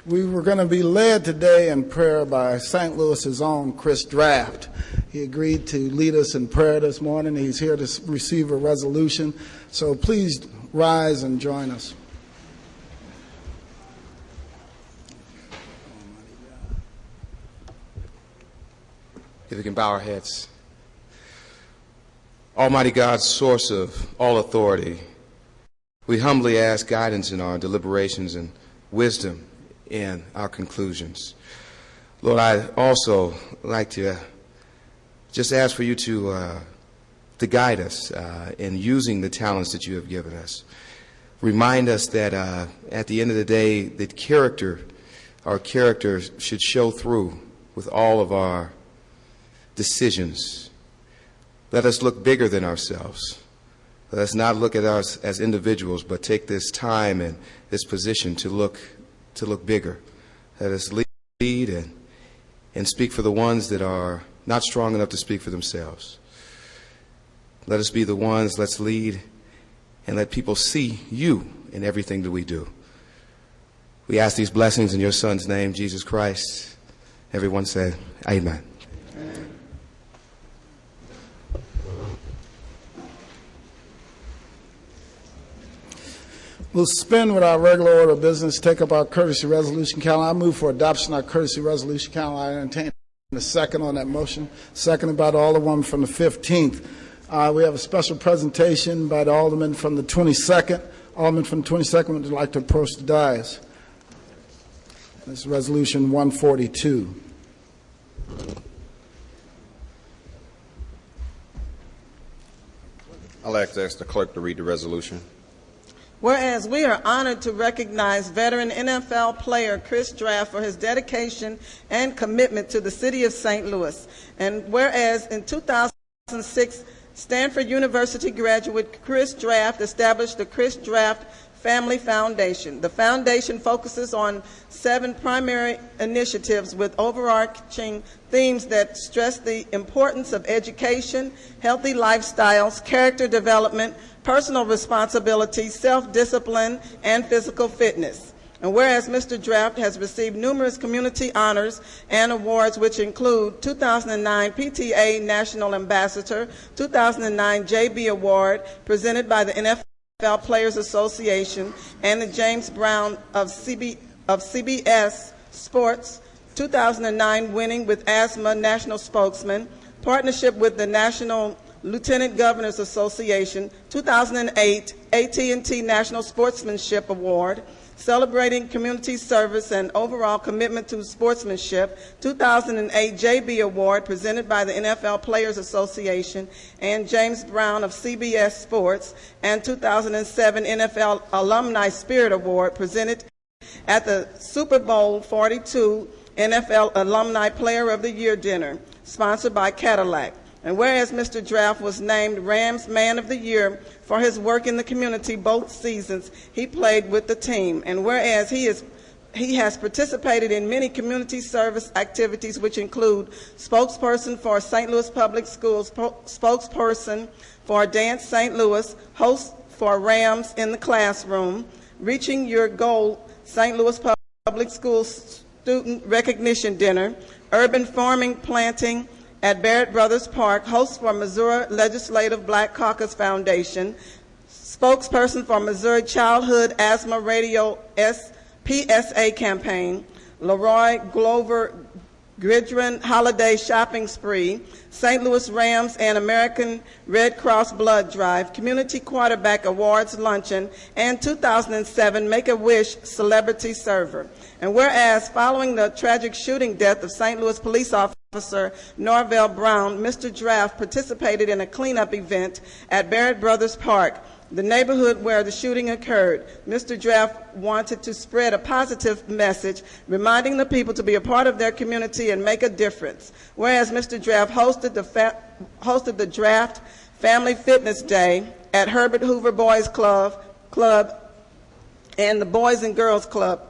We were going to be led today in prayer by St. Louis's own Chris Draft. He agreed to lead us in prayer this morning. He's here to receive a resolution. So please rise and join us. If we can bow our heads. Almighty God, source of all authority, we humbly ask guidance in our deliberations and wisdom in our conclusions. Lord, I'd also like to just ask for you to guide us in using the talents that you have given us. Remind us that at the end of the day, that our character should show through with all of our decisions. Let us look bigger than ourselves. Let us not look at us as individuals, but take this time and this position to look bigger. Let us lead and speak for the ones that are not strong enough to speak for themselves. Let us be the ones, let's lead and let people see you in everything that we do. We ask these blessings in your Son's name, Jesus Christ. Everyone said, Amen. We'll suspend with our regular order of business, take up our courtesy resolution calendar. I move for adoption of our courtesy resolution calendar. I entertain a second on that motion. Seconded by the Alderwoman from the 15th. We have a special presentation by the Alderman from the 22nd. Alderman from the 22nd would like to approach the dais. This is Resolution 142. I'd like to ask the clerk to read the resolution. Whereas we are honored to recognize veteran NFL player Chris Draft for his dedication and commitment to the city of St. Louis. And whereas in 2006, Stanford University graduate Chris Draft established the Chris Draft Family Foundation. The foundation focuses on 7 primary initiatives with overarching themes that stress the importance of education, healthy lifestyles, character development, personal responsibility, self-discipline, and physical fitness. And whereas Mr. Draft has received numerous community honors and awards, which include 2009 PTA National Ambassador, 2009 JB Award presented by the NFL Players Association, and the James Brown of CBS Sports, 2009 winning with Asthma National Spokesman, partnership with the National Lieutenant Governors Association, 2008 AT&T National Sportsmanship Award, celebrating community service and overall commitment to sportsmanship, 2008 JB Award presented by the NFL Players Association and James Brown of CBS Sports, and 2007 NFL Alumni Spirit Award presented at the Super Bowl 42 NFL Alumni Player of the Year dinner, sponsored by Cadillac. And whereas Mr. Draft was named Rams Man of the Year for his work in the community both seasons he played with the team, and whereas he has participated in many community service activities, which include spokesperson for St. Louis Public Schools, spokesperson for Dance St. Louis, host for Rams in the Classroom, Reaching Your Goal St. Louis Public Schools Student Recognition Dinner, Urban Farming Planting at Barrett Brothers Park, host for Missouri Legislative Black Caucus Foundation, spokesperson for Missouri Childhood Asthma Radio PSA campaign, Leroy Glover Gridron Holiday Shopping Spree, St. Louis Rams and American Red Cross Blood Drive, Community Quarterback Awards Luncheon, and 2007 Make-A-Wish Celebrity Server. And whereas following the tragic shooting death of St. Louis police officer Norvell Brown, Mr. Draft participated in a cleanup event at Barrett Brothers Park, the neighborhood where the shooting occurred. Mr. Draft wanted to spread a positive message, reminding the people to be a part of their community and make a difference. Whereas Mr. Draft hosted the Draft Family Fitness Day at Herbert Hoover Boys Club and the Boys and Girls Club,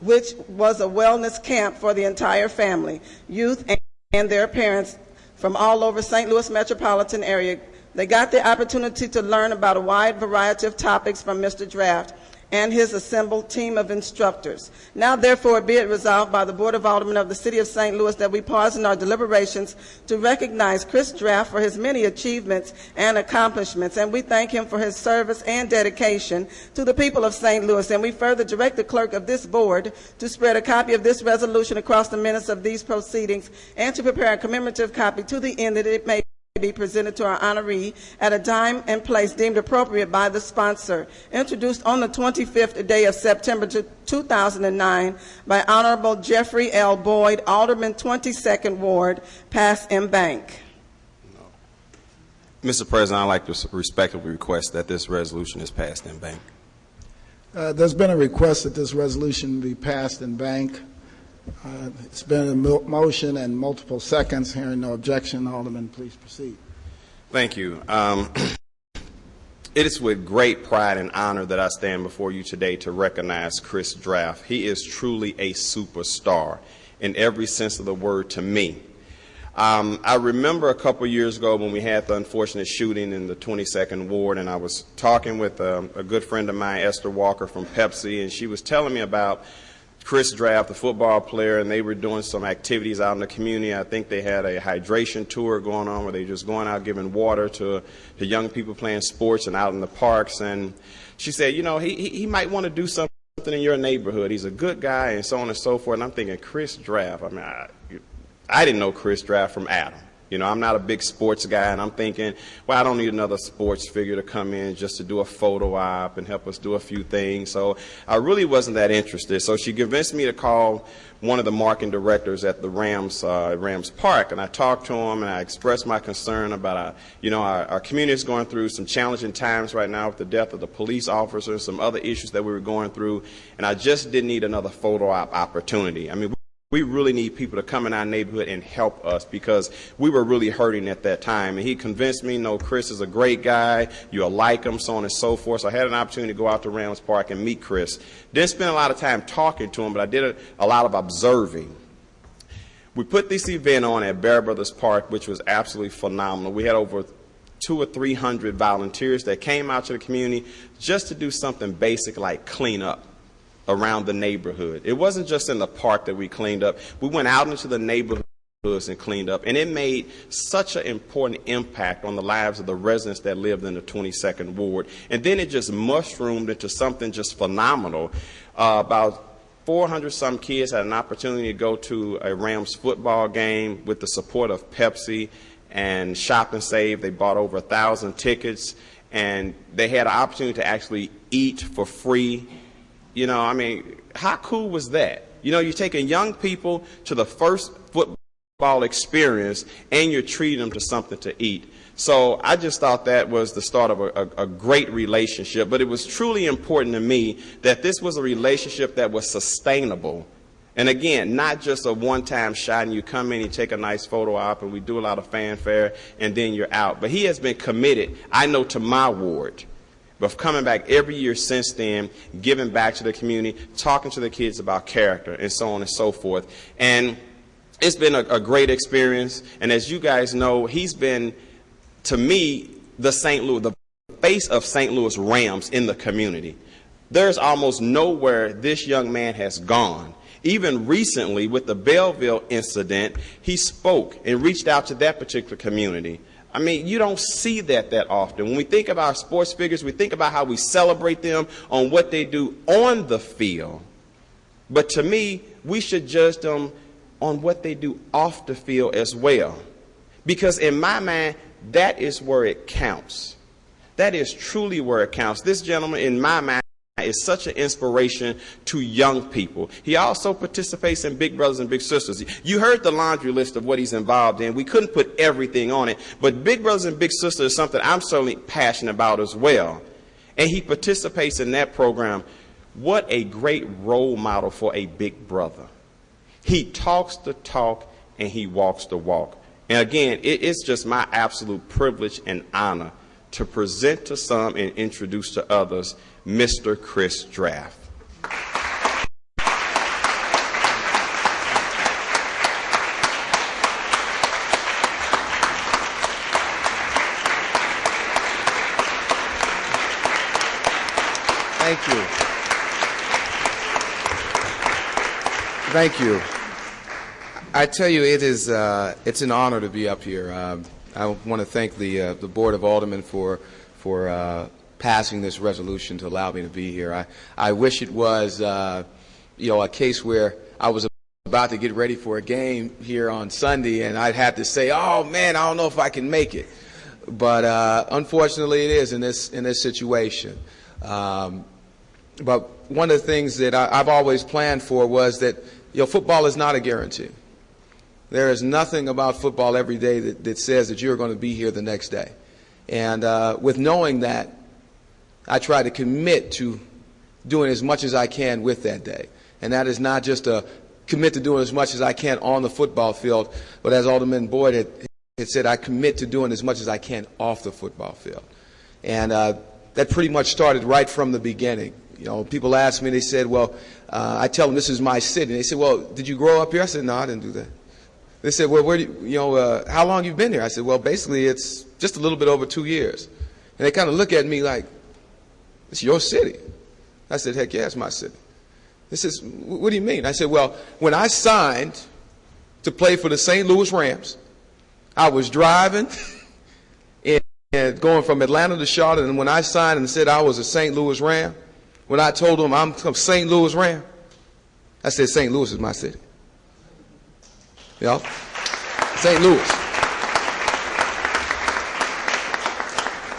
which was a wellness camp for the entire family, youth, and their parents from all over St. Louis metropolitan area. They got the opportunity to learn about a wide variety of topics from Mr. Draft. and his assembled team of instructors. Now, therefore, be it resolved by the Board of Aldermen of the City of St. Louis that we pause in our deliberations to recognize Chris Draft for his many achievements and accomplishments, and we thank him for his service and dedication to the people of St. Louis. And we further direct the clerk of this board to spread a copy of this resolution across the minutes of these proceedings and to prepare a commemorative copy to the end that it may be presented to our honoree at a time and place deemed appropriate by the sponsor. Introduced on the 25th day of September 2009 by Honorable Jeffrey L. Boyd, Alderman 22nd Ward, Pass and Bank. Mr. President, I'd like to respectfully request that this resolution is passed in bank. There's been a request that this resolution be passed in bank. It's been a motion and multiple seconds. Hearing no objection, Alderman, please proceed. Thank you. It is with great pride and honor that I stand before you today to recognize Chris Draft. He is truly a superstar in every sense of the word to me. I remember a couple years ago when we had the unfortunate shooting in the 22nd Ward, and I was talking with a good friend of mine, Esther Walker from Pepsi, and she was telling me about Chris Draft, the football player, and they were doing some activities out in the community. I think they had a hydration tour going on where they were just going out giving water to young people playing sports and out in the parks. And she said, you know, he might want to do something in your neighborhood. He's a good guy and so on and so forth. And I'm thinking, Chris Draft, I mean, I didn't know Chris Draft from Adam. You know, I'm not a big sports guy, and I'm thinking, well, I don't need another sports figure to come in just to do a photo op and help us do a few things. So I really wasn't that interested. So she convinced me to call one of the marketing directors at the Rams Park, and I talked to him, and I expressed my concern about, our community is going through some challenging times right now with the death of the police officer and some other issues that we were going through, and I just didn't need another photo op opportunity. I mean, we really need people to come in our neighborhood and help us because we were really hurting at that time. And he convinced me, no, Chris is a great guy, you'll like him, so on and so forth. So I had an opportunity to go out to Rams Park and meet Chris. Didn't spend a lot of time talking to him, but I did a lot of observing. We put this event on at Bear Brothers Park, which was absolutely phenomenal. We had over 200 or 300 volunteers that came out to the community just to do something basic like clean up around the neighborhood. It wasn't just in the park that we cleaned up. We went out into the neighborhoods and cleaned up, and it made such an important impact on the lives of the residents that lived in the 22nd Ward. And then it just mushroomed into something just phenomenal. About 400-some kids had an opportunity to go to a Rams football game with the support of Pepsi and Shop and Save. They bought over 1,000 tickets, and they had an opportunity to actually eat for free. You know, I mean, how cool was that? You know, you're taking young people to the first football experience and you're treating them to something to eat. So I just thought that was the start of a great relationship. But it was truly important to me that this was a relationship that was sustainable. And again, not just a one-time shot and you come in, you take a nice photo op and we do a lot of fanfare and then you're out. But he has been committed, I know, to my ward. But coming back every year since then, giving back to the community, talking to the kids about character and so on and so forth. And it's been a great experience. And as you guys know, he's been, to me, the face of St. Louis Rams in the community. There's almost nowhere this young man has gone. Even recently with the Belleville incident, he spoke and reached out to that particular community. I mean, you don't see that often. When we think about our sports figures, we think about how we celebrate them on what they do on the field. But to me, we should judge them on what they do off the field as well. Because in my mind, that is where it counts. That is truly where it counts. This gentleman, in my mind, is such an inspiration to young people. He also participates in Big Brothers and Big Sisters. You heard the laundry list of what he's involved in. We couldn't put everything on it, but Big Brothers and Big Sisters is something I'm certainly passionate about as well. And he participates in that program. What a great role model for a big brother. He talks the talk and he walks the walk. And again, it's just my absolute privilege and honor to present to some and introduce to others Mr. Chris Draft. Thank you. Thank you. I tell you, it's an honor to be up here. I want to thank the Board of Aldermen for passing this resolution to allow me to be here. I wish it was a case where I was about to get ready for a game here on Sunday and I'd have to say, oh man, I don't know if I can make it. But unfortunately it is in this situation. But one of the things that I've always planned for was that football is not a guarantee. There is nothing about football every day that says that you're going to be here the next day. And with knowing that, I try to commit to doing as much as I can with that day. And that is not just a commit to doing as much as I can on the football field, but as Alderman Boyd had said, I commit to doing as much as I can off the football field. And that pretty much started right from the beginning. People ask me, they said, well, I tell them this is my city. And they said, well, did you grow up here? I said, no, I didn't do that. They said, well, where do you, how long you've been here? I said, well, basically it's just a little bit over 2 years. And they kind of look at me like, it's your city. I said, heck yeah, it's my city. They says, what do you mean? I said, well, when I signed to play for the St. Louis Rams, I was driving and going from Atlanta to Charlotte, and when I signed and said I was a St. Louis Ram, when I told them I'm from St. Louis Ram, I said St. Louis is my city. St. Louis.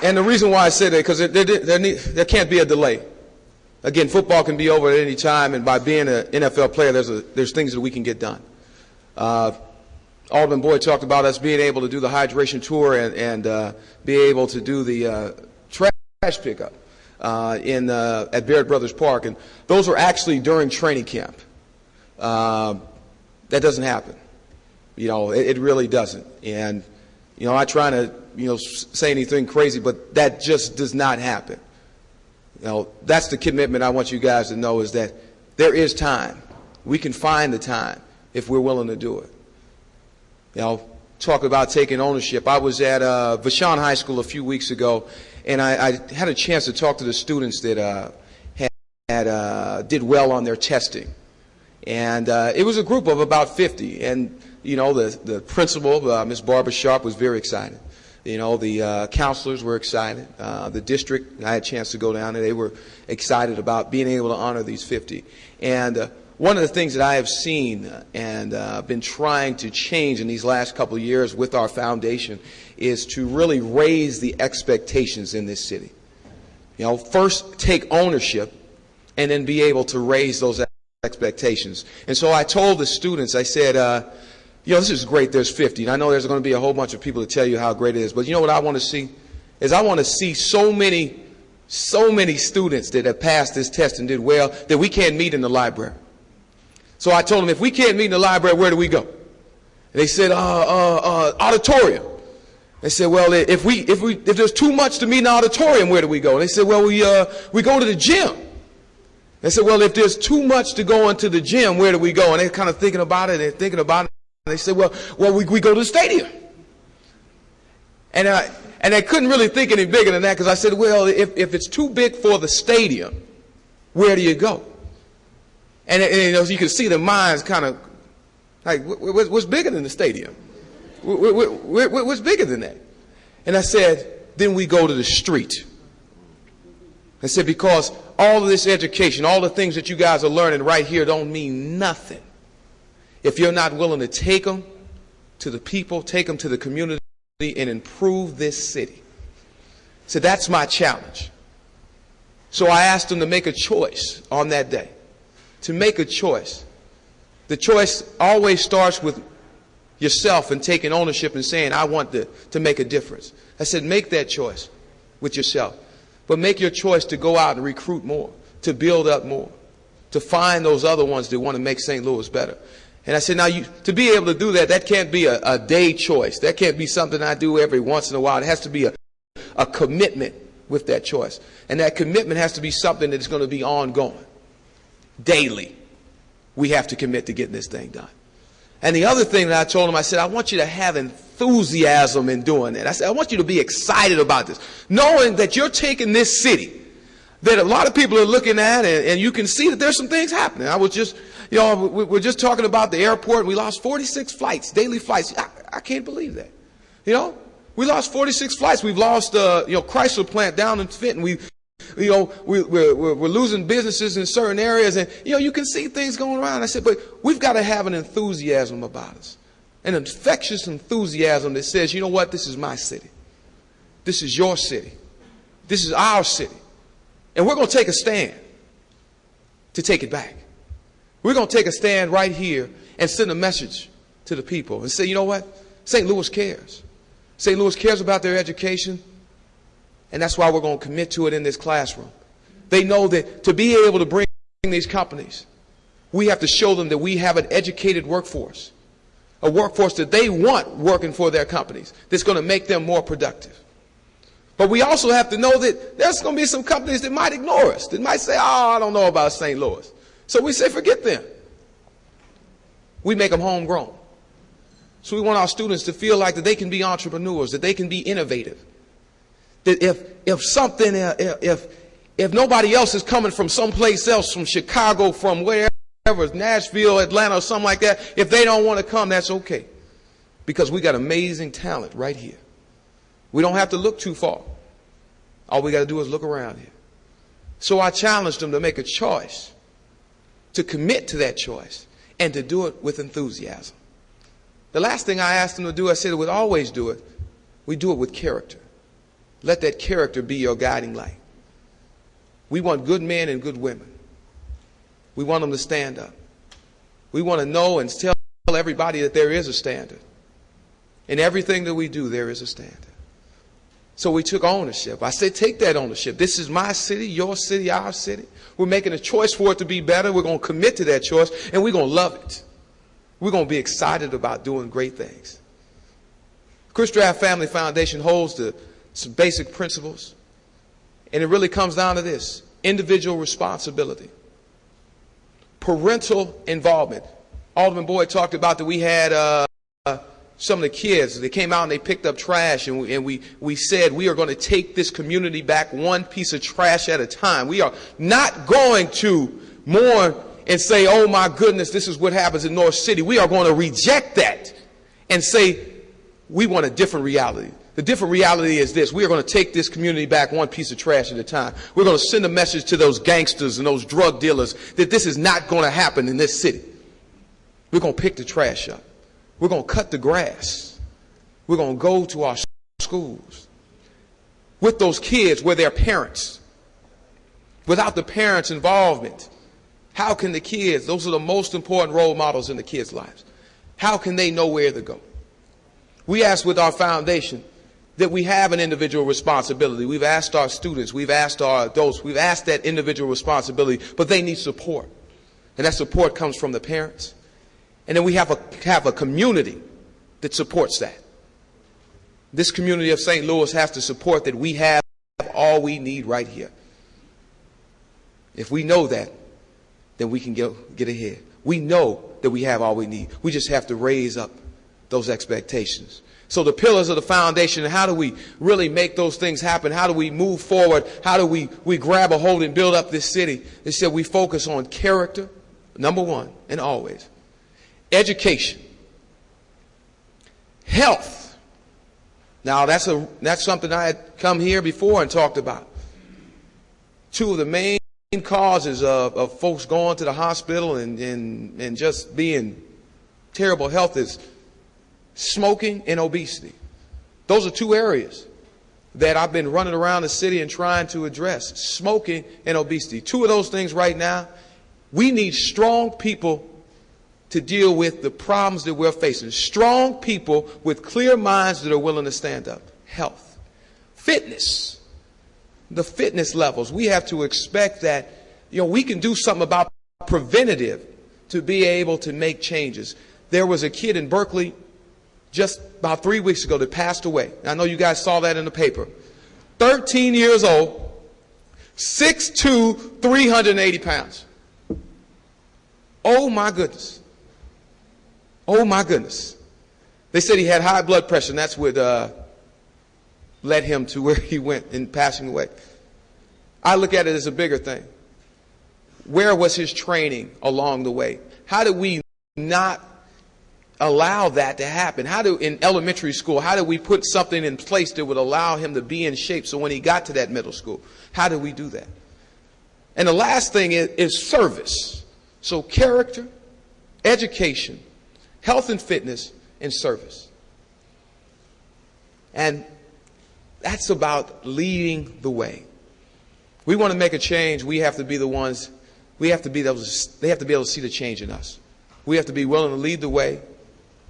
And the reason why I said that, because there can't be a delay. Again, football can be over at any time, and by being an NFL player, there's things that we can get done. Alderman Boyd talked about us being able to do the hydration tour and be able to do the trash pickup at Barrett Brothers Park, and those are actually during training camp. That doesn't happen. It really doesn't. And I try to say anything crazy, but that just does not happen. That's the commitment I want you guys to know, is that there is time. We can find the time if we're willing to do it. Talk about taking ownership. I was at Vashon High School a few weeks ago, and I had a chance to talk to the students that did well on their testing. And it was a group of about 50. And, the principal, Ms. Barbara Sharp, was very excited. The counselors were excited. The district, I had a chance to go down there, they were excited about being able to honor these 50. And one of the things that I have seen and been trying to change in these last couple of years with our foundation is to really raise the expectations in this city. First take ownership and then be able to raise those expectations. And so I told the students, I said, this is great, there's 50. And I know there's going to be a whole bunch of people to tell you how great it is. But you know what I want to see? Is I want to see so many students that have passed this test and did well that we can't meet in the library. So I told them, if we can't meet in the library, where do we go? And they said, auditorium. They said, well, if there's too much to meet in the auditorium, where do we go? And they said, well, we go to the gym. They said, well, if there's too much to go into the gym, where do we go? And they're kind of thinking about it and thinking about it. And they said, well, we go to the stadium. And I couldn't really think any bigger than that, because I said, well, if it's too big for the stadium, where do you go? And you can see the minds kind of like, what's bigger than the stadium? What's bigger than that? And I said, then we go to the street. I said, because all of this education, all the things that you guys are learning right here don't mean nothing if you're not willing to take them to the people, take them to the community, and improve this city. So that's my challenge. So I asked them to make a choice on that day. To make a choice. The choice always starts with yourself and taking ownership and saying, I want to make a difference. I said, make that choice with yourself. But make your choice to go out and recruit more, to build up more, to find those other ones that want to make St. Louis better. And I said, now, to be able to do that, that can't be a day choice. That can't be something I do every once in a while. It has to be a commitment with that choice. And that commitment has to be something that's going to be ongoing. Daily, we have to commit to getting this thing done. And the other thing that I told him, I said, I want you to have enthusiasm in doing that. I said, I want you to be excited about this, knowing that you're taking this city that a lot of people are looking at, and you can see that there's some things happening. I was just, we're just talking about the airport, and we lost 46 flights, daily flights. I can't believe that. We lost 46 flights. We've lost, Chrysler plant down in Fenton. We're losing businesses in certain areas, and you can see things going around. I said, but we've got to have an enthusiasm about us, an infectious enthusiasm that says, you know what, this is my city. This is your city. This is our city. And we're going to take a stand to take it back. We're going to take a stand right here and send a message to the people and say, you know what? St. Louis cares. St. Louis cares about their education, and that's why we're going to commit to it in this classroom. They know that to be able to bring these companies, we have to show them that we have an educated workforce, a workforce that they want working for their companies, that's going to make them more productive. But we also have to know that there's going to be some companies that might ignore us, that might say, oh, I don't know about St. Louis. So we say, forget them. We make them homegrown. So we want our students to feel like that they can be entrepreneurs, that they can be innovative. That if nobody else is coming from someplace else, from Chicago, from wherever, Nashville, Atlanta, or something like that, if they don't want to come, that's okay. Because we got amazing talent right here. We don't have to look too far. All we got to do is look around here. So I challenged them to make a choice, to commit to that choice, and to do it with enthusiasm. The last thing I asked them to do, I said we'd always do it. We do it with character. Let that character be your guiding light. We want good men and good women. We want them to stand up. We want to know and tell everybody that there is a standard. In everything that we do, there is a standard. So we took ownership. I said, take that ownership. This is my city, your city, our city. We're making a choice for it to be better. We're going to commit to that choice, and we're going to love it. We're going to be excited about doing great things. Chris Draft Family Foundation holds to some basic principles, and it really comes down to this: individual responsibility, parental involvement. Alderman Boyd talked about that we had some of the kids, they came out and they picked up trash, and we said we are going to take this community back one piece of trash at a time. We are not going to mourn and say, oh my goodness, this is what happens in North City. We are going to reject that and say we want a different reality. The different reality is this: we are going to take this community back one piece of trash at a time. We're going to send a message to those gangsters and those drug dealers that this is not going to happen in this city. We're going to pick the trash up. We're going to cut the grass. We're going to go to our schools with those kids, with their parents. Without the parents' involvement, how can the kids, those are the most important role models in the kids' lives, how can they know where to go? We ask with our foundation that we have an individual responsibility. We've asked our students, we've asked our adults, we've asked that individual responsibility, but they need support. And that support comes from the parents. And then we have a community that supports that. This community of St. Louis has to support that we have all we need right here. If we know that, then we can get ahead. We know that we have all we need. We just have to raise up those expectations. So the pillars of the foundation, how do we really make those things happen? How do we move forward? How do we grab a hold and build up this city? They said we focus on character, number one, and always. Education. Health. Now that's something I had come here before and talked about. Two of the main causes of folks going to the hospital and just being terrible health is smoking and obesity. Those are two areas that I've been running around the city and trying to address. Smoking and obesity. Two of those things right now. We need strong people to deal with the problems that we're facing. Strong people with clear minds that are willing to stand up. Health. Fitness. The fitness levels. We have to expect that, we can do something about preventative to be able to make changes. There was a kid in Berkeley just about 3 weeks ago that passed away. I know you guys saw that in the paper. 13 years old, 6'2", 380 pounds. Oh my goodness. Oh my goodness. They said he had high blood pressure, and that's what led him to where he went in passing away. I look at it as a bigger thing. Where was his training along the way? How did we not allow that to happen? In elementary school, how did we put something in place that would allow him to be in shape so when he got to that middle school? How did we do that? And the last thing is service. So character, education, health and fitness, and service. And that's about leading the way. We want to make a change. We have to be the ones. They have to be able to see the change in us. We have to be willing to lead the way.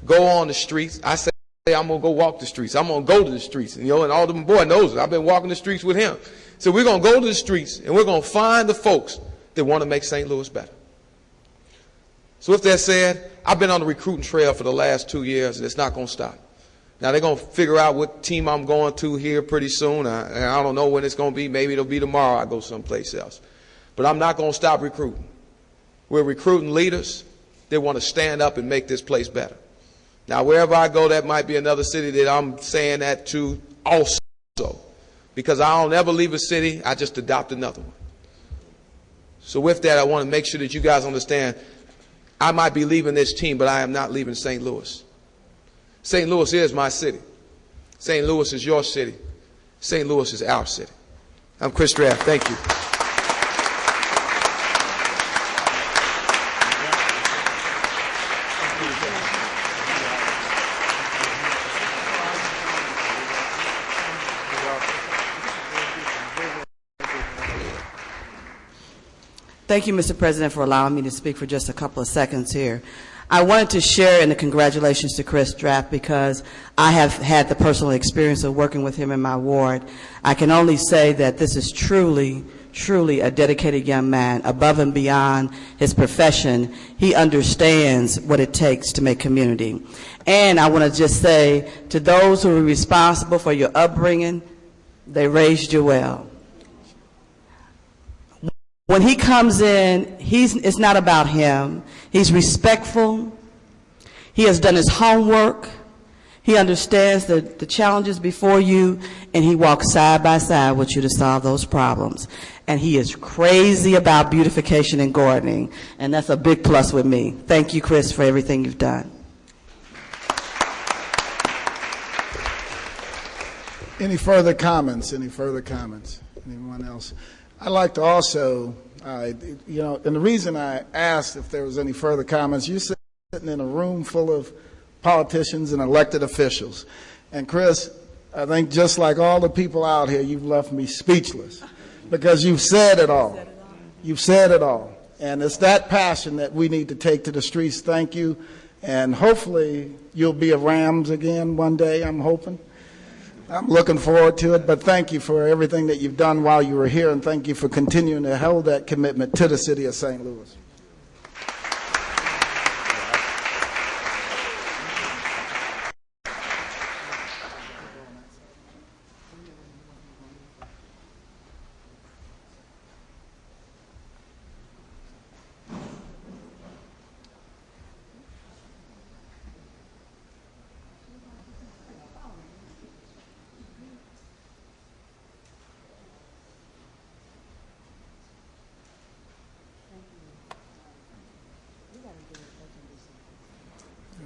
Go on the streets. I say I'm going to go walk the streets. I'm going to go to the streets. And Alderman Boyd knows it. I've been walking the streets with him. So we're going to go to the streets and we're going to find the folks that want to make St. Louis better. So with that said, I've been on the recruiting trail for the last 2 years and it's not going to stop. Now they're going to figure out what team I'm going to here pretty soon. I don't know when it's going to be. Maybe it'll be tomorrow I go someplace else. But I'm not going to stop recruiting. We're recruiting leaders that want to stand up and make this place better. Now, wherever I go, that might be another city that I'm saying that to also. Because I don't ever leave a city, I just adopt another one. So with that, I want to make sure that you guys understand, I might be leaving this team, but I am not leaving St. Louis. St. Louis is my city. St. Louis is your city. St. Louis is our city. I'm Chris Draft. Thank you. Thank you, Mr. President, for allowing me to speak for just a couple of seconds here. I wanted to share in the congratulations to Chris Draft because I have had the personal experience of working with him in my ward. I can only say that this is truly a dedicated young man. Above and beyond his profession, he understands what it takes to make community. And I want to just say to those who are responsible for your upbringing, they raised you well. When he comes in, it's not about him. He's respectful. He has done his homework. He understands the challenges before you, and he walks side by side with you to solve those problems. And he is crazy about beautification and gardening, and that's a big plus with me. Thank you, Chris, for everything you've done. Any further comments? Any further comments? Anyone else? I'd like to also, and the reason I asked if there was any further comments, you're sitting in a room full of politicians and elected officials. And Chris, I think just like all the people out here, you've left me speechless because you've said it all. You've said it all. And it's that passion that we need to take to the streets. Thank you. And hopefully you'll be a Rams again one day, I'm hoping. I'm looking forward to it, but thank you for everything that you've done while you were here, and thank you for continuing to hold that commitment to the city of St. Louis.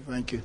Thank you.